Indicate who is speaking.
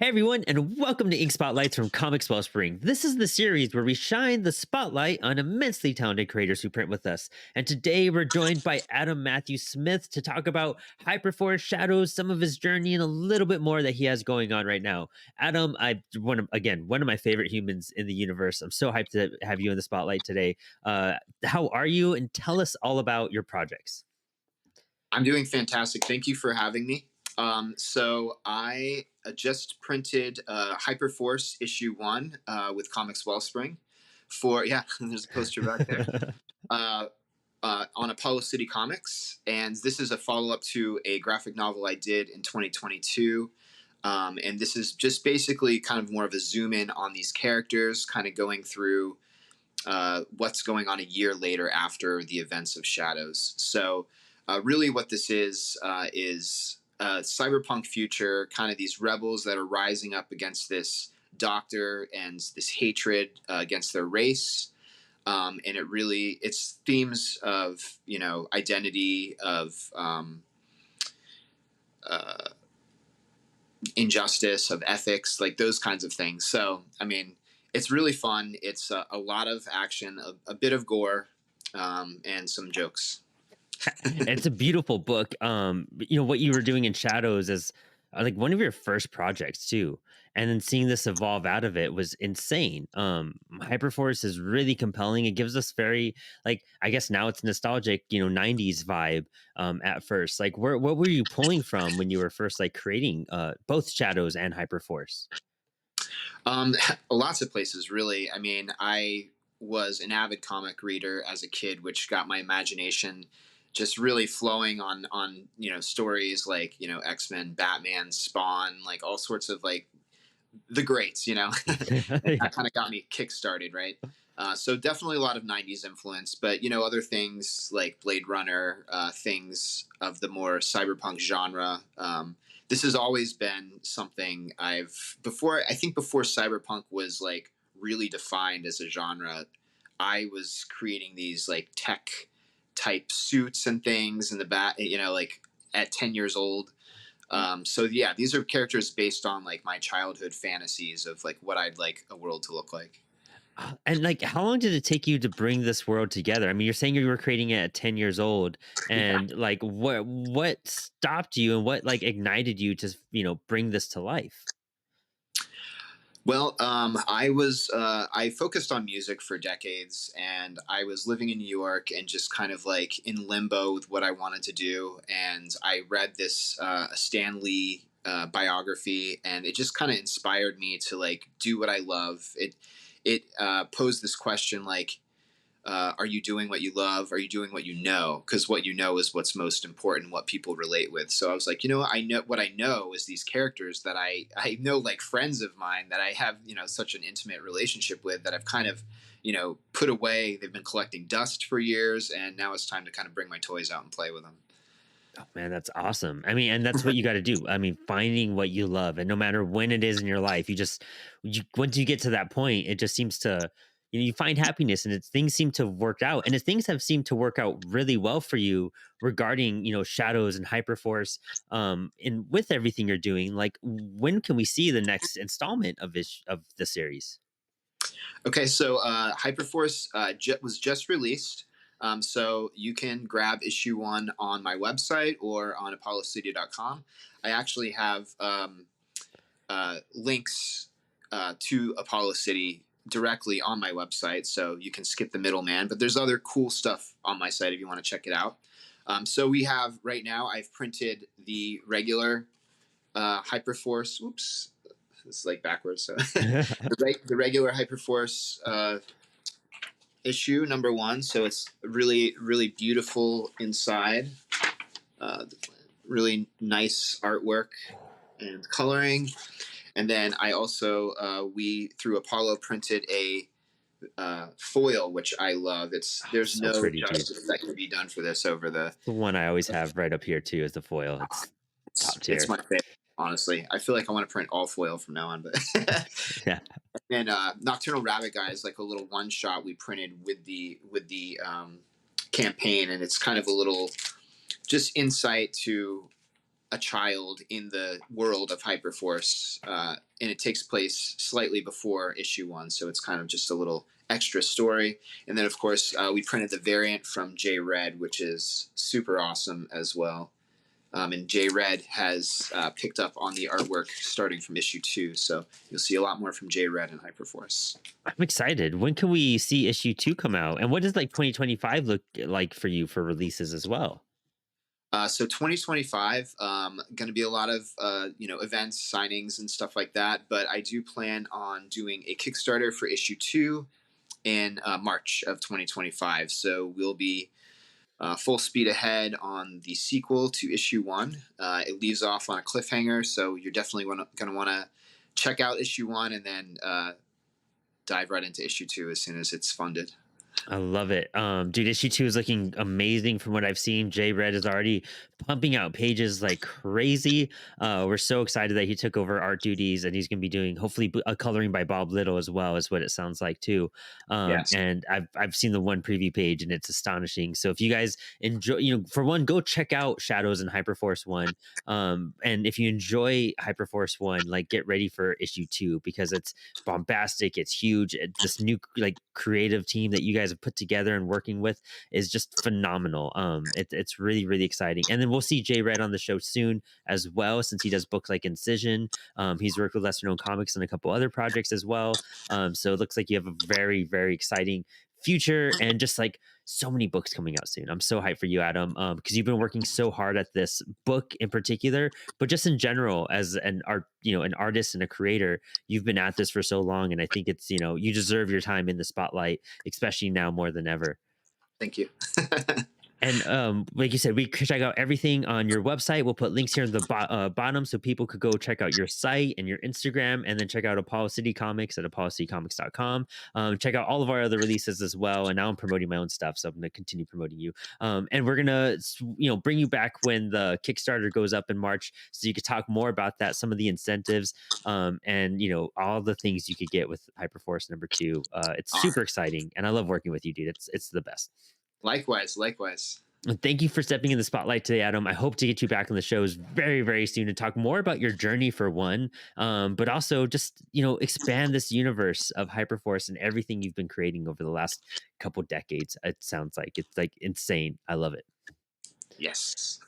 Speaker 1: Hey everyone, and welcome to Ink Spotlights from Comix Wellspring. This is the series where we shine the spotlight on immensely talented creators who print with us. And today we're joined by Adam Matthew Smith to talk about HyperForce Shadows, some of his journey, and a little bit more that he has going on right now. Adam, one of my favorite humans in the universe. I'm so hyped to have you in the spotlight today. How are you? And tell us all about your projects.
Speaker 2: I'm doing fantastic. Thank you for having me. So I just printed HyperForce issue one with Comix Wellspring yeah, there's a poster back there, uh, on Apollo City Comics. And this is a follow up to a graphic novel I did in 2022. And this is just basically kind of more of a zoom in on these characters, kind of going through what's going on a year later after the events of Shadows. So really what this is cyberpunk future, kind of these rebels that are rising up against this doctor and this hatred against their race. And it's themes of, identity, of uh, injustice, of ethics, like those kinds of things. So, I mean, it's really fun. It's a lot of action, a bit of gore, and some jokes.
Speaker 1: It's a beautiful book. What you were doing in Shadows is like one of your first projects too, and then seeing this evolve out of it was insane. Hyperforce is really compelling. It gives us very, like, I guess now it's nostalgic, 90s vibe. At first, like, what were you pulling from when you were first like creating both Shadows and Hyperforce?
Speaker 2: Um, Lots of places, really. I mean, I was an avid comic reader as a kid, which got my imagination just really flowing on stories like X-Men, Batman, Spawn, like all sorts of like the greats, and
Speaker 1: Yeah.
Speaker 2: that kind of got me kick-started, right? So definitely a lot of 90s influence, but other things like Blade Runner, things of the more cyberpunk genre. This has always been something I think before cyberpunk was like really defined as a genre, I was creating these like tech type suits and things in the back, like at 10 years old. So yeah, these are characters based on like my childhood fantasies of like what I'd like a world to look like.
Speaker 1: And like, how long did it take you to bring this world together? I mean, you're saying you were creating it at 10 years old,
Speaker 2: Yeah.
Speaker 1: and like, what stopped you, and what like ignited you to bring this to life?
Speaker 2: Well, I focused on music for decades, and I was living in New York and just kind of like in limbo with what I wanted to do. And I read this Stan Lee biography, and it just kind of inspired me to like do what I love. It posed this question like, are you doing what you love? Are you doing what you know? Because what you know is what's most important, what people relate with. So I was like, I know what I know is these characters that I know, like friends of mine that I have such an intimate relationship with, that I've kind of put away. They've been collecting dust for years, and now it's time to kind of bring my toys out and play with them.
Speaker 1: Oh man, that's awesome. I mean, and that's what you got to do. I mean, finding what you love, and no matter when it is in your life, once you get to that point, it just seems to you find happiness, and things seem to work out, and things have seemed to work out really well for you regarding Shadows and Hyperforce. And with everything you're doing, like, when can we see the next installment of the series?
Speaker 2: Okay, so Hyperforce was just released. So you can grab issue one on my website or on apollocity.com. I actually have links to Apollo City directly on my website, so you can skip the middleman. But there's other cool stuff on my site if you want to check it out. So we have right now, I've printed the regular Hyperforce. Oops, this is like backwards. So the regular Hyperforce issue number one. So it's really, really beautiful inside. Uh, Really nice artwork and coloring. And then I also, we through Apollo printed a foil, which I love. There's
Speaker 1: So
Speaker 2: no
Speaker 1: pretty too.
Speaker 2: justice that can be done for this over the.
Speaker 1: The one I always have right up here too is the foil. It's top
Speaker 2: It's
Speaker 1: tier.
Speaker 2: my favorite. Honestly, I feel like I want to print all foil from now on. But
Speaker 1: Yeah.
Speaker 2: and Nocturnal Rabbit Guy is like a little one shot we printed with the campaign, and it's kind of a little just insight to a child in the world of Hyperforce, and it takes place slightly before issue one, so it's kind of just a little extra story. And then, of course, we printed the variant from J Red, which is super awesome as well. And J Red has picked up on the artwork starting from issue two, so you'll see a lot more from J Red and Hyperforce.
Speaker 1: I'm excited. When can we see issue 2 come out? And what does like 2025 look like for you for releases as well?
Speaker 2: So 2025, going to be a lot of events, signings, and stuff like that. But I do plan on doing a Kickstarter for issue two in March of 2025. So we'll be full speed ahead on the sequel to issue one. It leaves off on a cliffhanger, so you're definitely going to want to check out issue one and then dive right into issue two as soon as it's funded.
Speaker 1: I love it. Dude, issue 2 is looking amazing from what I've seen. J Red is already pumping out pages like crazy. We're so excited that he took over art duties and he's going to be doing hopefully a coloring by Bob Little as well, is what it sounds like too.
Speaker 2: Yes,
Speaker 1: And I've seen the one preview page and it's astonishing. So if you guys enjoy, for one, go check out Shadows and Hyperforce 1. And if you enjoy Hyperforce 1, like get ready for issue 2 because it's bombastic, it's huge. This new like creative team that you guys have put together and working with is just phenomenal. It's really really exciting. And then we'll see Jay Red on the show soon as well, since he does books like Incision. He's worked with Lesser Known Comics and a couple other projects as well. So it looks like you have a very very exciting future and just like so many books coming out soon. I'm so hyped for you, Adam, because you've been working so hard at this book in particular, but just in general as an an artist and a creator. You've been at this for so long, and I think it's you deserve your time in the spotlight, especially now more than ever.
Speaker 2: thank you.
Speaker 1: And like you said, we could check out everything on your website. We'll put links here in the bottom so people could go check out your site and your Instagram, and then check out Apollo City Comics at apollo.citycomics.com. Check out all of our other releases as well. And now I'm promoting my own stuff, so I'm going to continue promoting you. And we're gonna bring you back when the Kickstarter goes up in March, so you could talk more about that, some of the incentives, and all the things you could get with Hyperforce number two. It's
Speaker 2: All right.
Speaker 1: super exciting, and I love working with you, dude. It's the best.
Speaker 2: Likewise, likewise.
Speaker 1: Well, thank you for stepping in the spotlight today, Adam. I hope to get you back on the shows very, very soon to talk more about your journey for one, but also just expand this universe of Hyperforce and everything you've been creating over the last couple decades. It sounds like it's like insane. I love it.
Speaker 2: Yes.